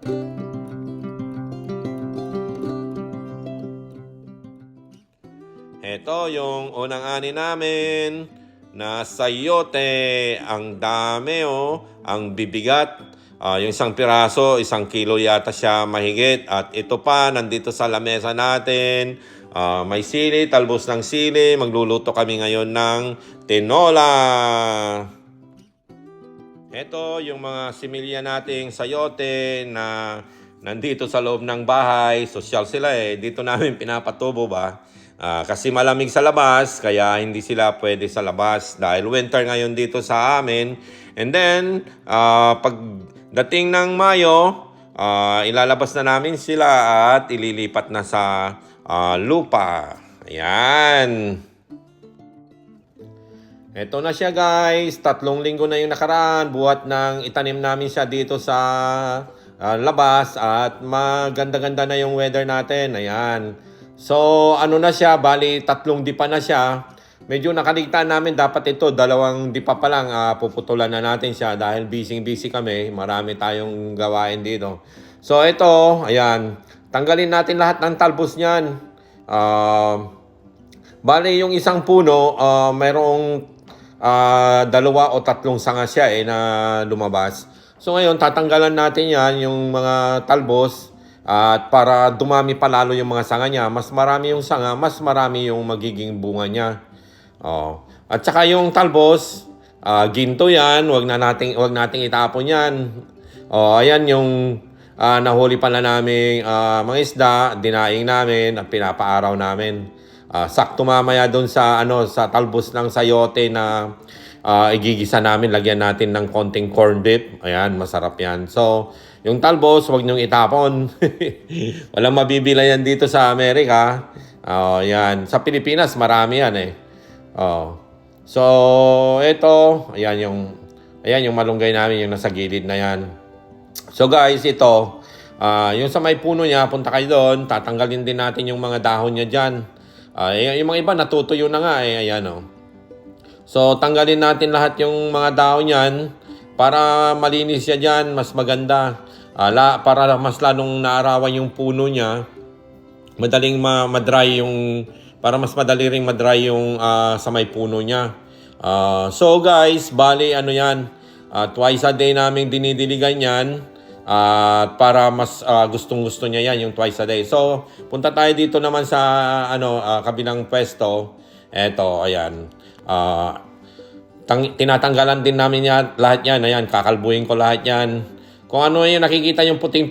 Ito yung unang ani namin na sayote. Ang dami ang bibigat. Yung isang piraso, 1 kilo yata siya mahigit. At ito pa, nandito sa lamesa natin. May sili, talbos ng sili. Magluluto kami ngayon ng tinola. Ito yung mga similya nating sayote na nandito sa loob ng bahay. Sosyal sila Dito namin pinapatubo ba. Kasi malamig sa labas, kaya hindi sila pwede sa labas. Dahil winter ngayon dito sa amin. And then, pagdating ng Mayo, ilalabas na namin sila at ililipat na sa lupa. Ayan. Ito na siya guys, 3 linggo na yung nakaraan, buhat ng itanim namin siya dito sa labas at maganda-ganda na yung weather natin. Ayan. So ano na siya, bali 3 dipa na siya. Medyo nakaligtaan namin, dapat ito 2 dipa pa lang, puputulan na natin siya dahil busy kami, marami tayong gawain dito. So ito, ayan, tanggalin natin lahat ng talbos niyan. Bali yung isang puno, mayroong 2 o 3 sanga siya na lumabas. So ngayon, tatanggalan natin yan, yung mga talbos. At para dumami pa lalo yung mga sanga niya, mas marami yung sanga, mas marami yung magiging bunga niya. At saka yung talbos, ginto yan, wag nating itapon yan. Ayan yung nahuli pala namin mga isda, dinaing namin at pinapaaraw namin. Sakto mamaya doon sa sa talbos ng sayote na igigisa namin, lagyan natin ng konting corned beef. Ayan, masarap yan. So, yung talbos, huwag niyong itapon. Walang mabibila yan dito sa Amerika. Ayan. Sa Pilipinas, marami yan So, ito, ayan yung malunggay namin, yung nasa gilid na yan. So guys, ito, yung sa may puno niya, punta kayo doon, tatanggalin din natin yung mga dahon niya dyan. Yung mga iba natutuyo na nga ayan So tanggalin natin lahat yung mga dahon niyan para malinis siya diyan, mas maganda. Para mas lalong naarawan yung puno niya. Madaling ma-dry yung para mas madali ring ma-dry yung sa may puno niya. So guys, bali yan. Twice a day naming dinidiligan yan. Para mas gustong-gusto niya yan, yung twice a day. So, punta tayo dito naman sa kabilang pwesto. Eto, ayan. Tinatanggalan din namin lahat yan. Ayan, kakalbuhin ko lahat yan. Kung ano yung nakikita yung puti,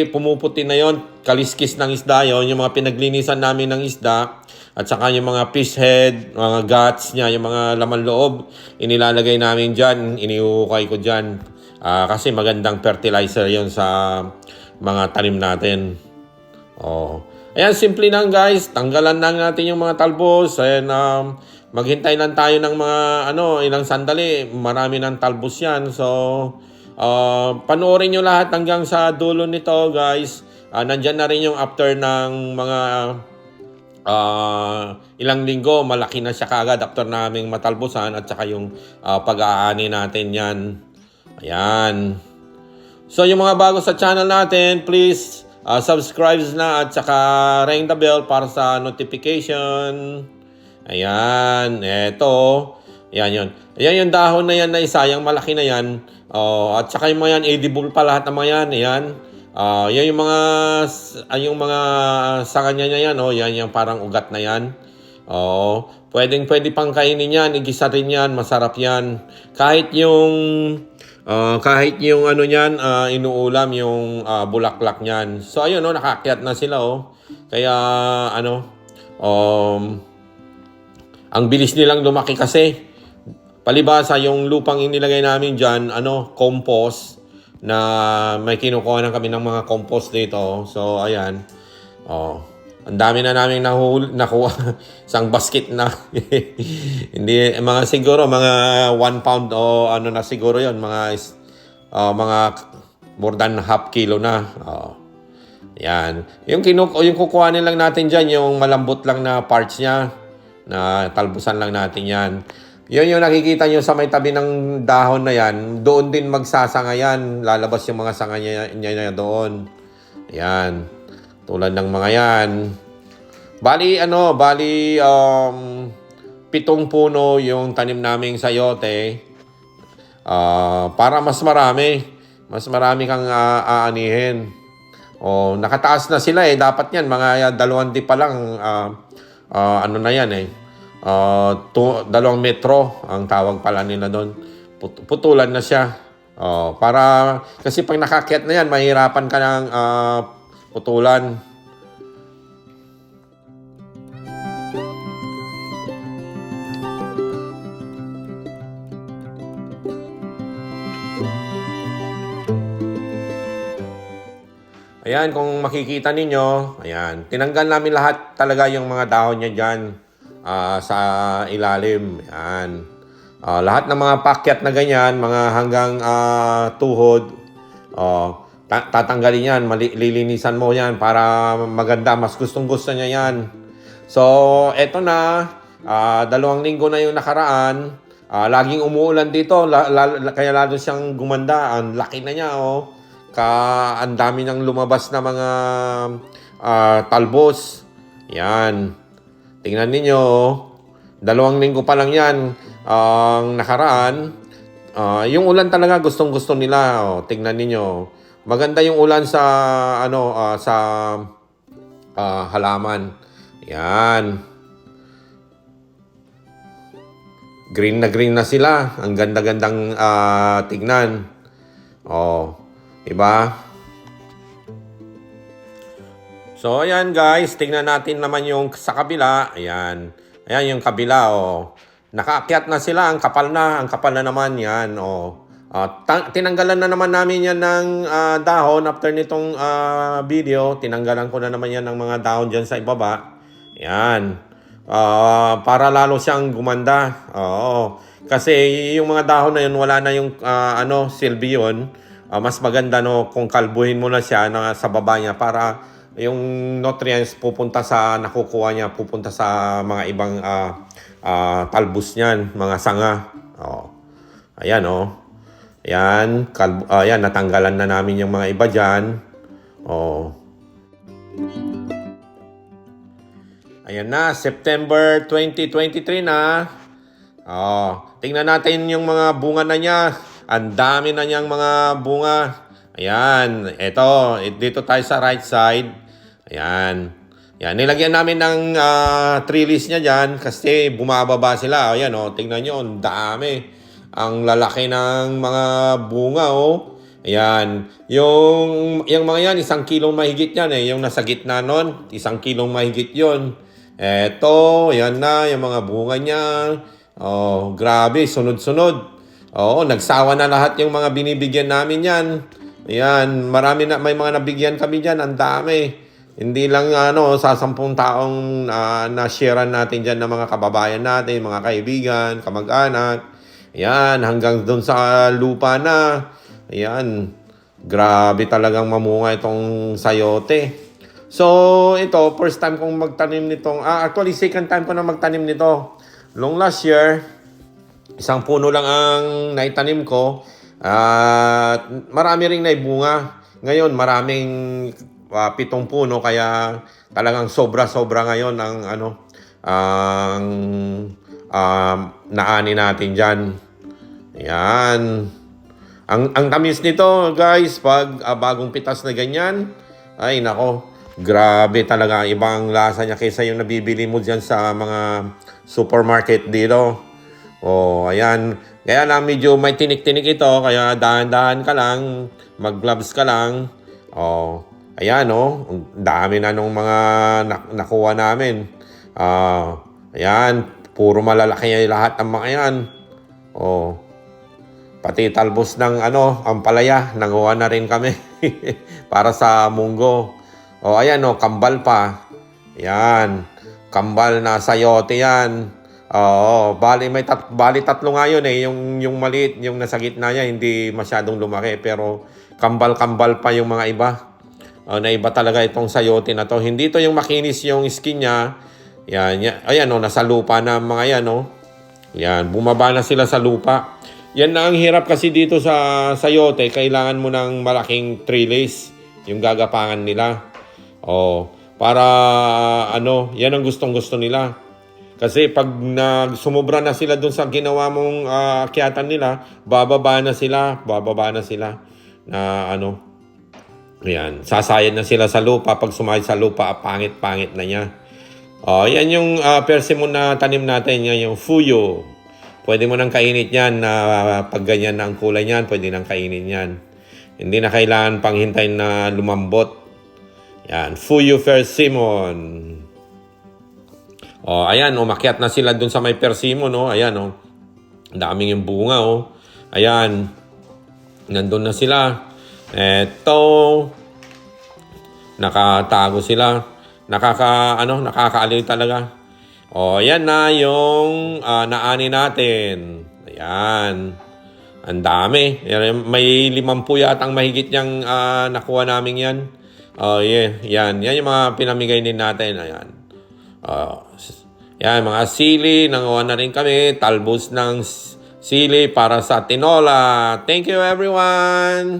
pumuputi na yon, kaliskis ng isda yon, yung mga pinaglinisan namin ng isda. At saka yung mga fish head, mga guts niya, yung mga laman loob, inilalagay namin dyan, iniukay ko dyan. Kasi magandang fertilizer yon sa mga tanim natin. Ayan, simple lang guys. Tanggalan lang natin yung mga talbos. Ayan, maghintay lang tayo ng mga ilang sandali. Marami ng talbos yan. So, panoorin nyo lahat hanggang sa dulo nito guys. Nandyan na rin yung after ng mga ilang linggo. Malaki na siya kaagad after naming matalbusan. At saka yung pag-aani natin yan. Ayan. So, yung mga bago sa channel natin, please subscribe na at saka ring the bell para sa notification. Ayan. Eto. Ayan yun. Ayan yung dahon na yan na isa. Yung malaki na yan. At saka yung mga yan, edible pa lahat ng mga yan. Ayan. Yan yung mga sanga niya yan. Yan yung parang ugat na yan. Pwede pang kainin yan. Igisa rin yan. Masarap yan. Kahit yung niyan, inuulam yung bulaklak niyan. So ayun nakakyat na sila Kaya ang bilis nilang lumaki kasi. Palibasa yung lupang inilagay namin diyan, compost na may kinukuha na kami ng mga compost dito. So ayan. Ang dami na namin nakuha isang basket na. Hindi siguro mga 1 pound o na siguro 'yon, mga more than half kilo na. Yan. Yung kukuha lang natin diyan yung malambot lang na parts niya na talbusan lang natin 'yan. Yun yung nakikita nyo sa may tabi ng dahon na yan, doon din magsasanga yan. Lalabas yung mga sanga niya doon. Ayan. Tulad ng mga yan. Bali, 7 puno yung tanim naming sayote. Para mas marami. Mas marami kang aanihin. Nakataas na sila eh. Dapat yan, mga 2 di pa lang. Ano na yan eh. 2 metro ang tawag pala nila doon. Putulan na siya. Kasi pag nakakyat na yan, mahirapan ka ng putulan. Ayan, kung makikita ninyo, ayan, tinanggal namin lahat talaga yung mga dahon niya dyan sa ilalim. Ayan. Lahat ng mga pakyat na ganyan, mga hanggang tuhod, tatanggalin yan, lilinisan mo yan para maganda, mas gustong-gusto niya yan. So, eto na, 2 linggo na yung nakaraan, laging umuulan dito, kaya lalo siyang gumanda, ang laki na niya, ang dami nang lumabas na mga talbos. Yan. Tingnan ninyo, 2 linggo pa lang yan ang nakaraan. Yung ulan talaga gustong-gusto nila. Tingnan ninyo. Maganda yung ulan sa sa halaman. Yan. Green na sila. Ang ganda-gandang tignan. Diba? So, ayan guys, tingnan natin naman yung sa kabila. Ayan. Ayan yung kabila, Nakaakyat na sila, ang kapal na naman yan, tinanggalan na naman namin yan ng dahon after nitong video. Tinanggalan ko na naman yan ng mga dahon dyan sa ibaba. Ayan. Para lalo siyang gumanda. Kasi yung mga dahon na yun, wala na yung silbi yun. Mas maganda kung kalbuhin mo na siya sa baba niya para yung nutrients pupunta pupunta sa mga ibang talbos niyan, mga sanga. Ayan Ayan, natanggalan na namin yung mga iba diyan. Ayan na, September 2023 na. Tingnan natin yung mga bunga na niya. Ang dami na niyang mga bunga. Ayan. Dito tayo sa right side. Ayan. Ayan. Nilagyan namin ng trellis niya dyan kasi bumababa sila. Ayan, tingnan nyo. Ang dami. Ang lalaki ng mga bunga, Ayan. Yung mga yan, 1 kilong mahigit yan eh. Yung nasa gitna nun, 1 kilong mahigit yun. Yan na, yung mga bunga niya. Grabe, sunod-sunod. Nagsawa na lahat yung mga binibigyan namin yan. Ayan, may mga nabigyan kami dyan, ang dami. Hindi lang sa 10 taong na-sharean natin dyan ng mga kababayan natin, mga kaibigan, kamag-anak. Ayan, hanggang doon sa lupa na. Ayan, grabe talagang mamunga itong sayote. So, ito, first time kong magtanim nitong, actually, second time ko na magtanim nito. Long last year, 1 puno lang ang naitanim ko at marami ring naibunga. Ngayon, maraming 7 puno kaya talagang sobra-sobra ngayon ang naani natin diyan. Ayan. Ang tamis nito, guys, pag bagong pitas na ganyan, ay nako, grabe talaga. Ibang lasa niya kaysa yung nabibili mo diyan sa mga supermarket dito. Ayan. Kaya lang medyo may tinik-tinik ito. Kaya dahan-dahan ka lang. Mag-gloves ka lang. Ayan, ang dami na nung mga nakuha namin. Ayan. Puro malalaki lahat ng mga yan. Pati talbos ng ampalaya. Nanguha na rin kami. Para sa munggo. Ayan, kambal pa. Ayan. Kambal na sayote yan. Bali 3 nga yun eh. Yung maliit, yung nasa gitna niya, hindi masyadong lumaki. Pero kambal-kambal pa yung mga iba. Na iba talaga itong sayote na to. Hindi to yung makinis yung skin niya. Yan. Ayan, nasa lupa na mga yan, Yan, bumaba na sila sa lupa. Yan na ang hirap kasi dito sa sayote, kailangan mo ng malaking trellis, yung gagapangan nila. Para yan ang gustong-gusto nila. Kasi pag sumobra na sila dun sa ginawa mong akyatan nila, bababa na sila na ayan, sasayad na sila sa lupa. Pag sumayad sa lupa, pangit-pangit na niya. Yan yung persimmon na tanim natin, yan yung fuyo. Pwede mo nang kainit yan na pag ganyan na ang kulay niyan, pwede nang kainin yan. Hindi na kailangan pang hintayin na lumambot. Yan, fuyo persimmon. Ayan, umakyat na sila dun sa may persimmon, ayan, daming yung bunga, ayan, nandun na sila. Eto, nakatago sila. Nakakaaliw talaga. Yan na yung naani natin. Ayan. Ang dami. May 50 yatang mahigit niyang nakuha namin yan. Yan. Yan yung mga pinamigay din natin. Ayan. Yan, mga sili. Nanguha na rin kami. Talbos ng sili para sa tinola. Thank you, everyone!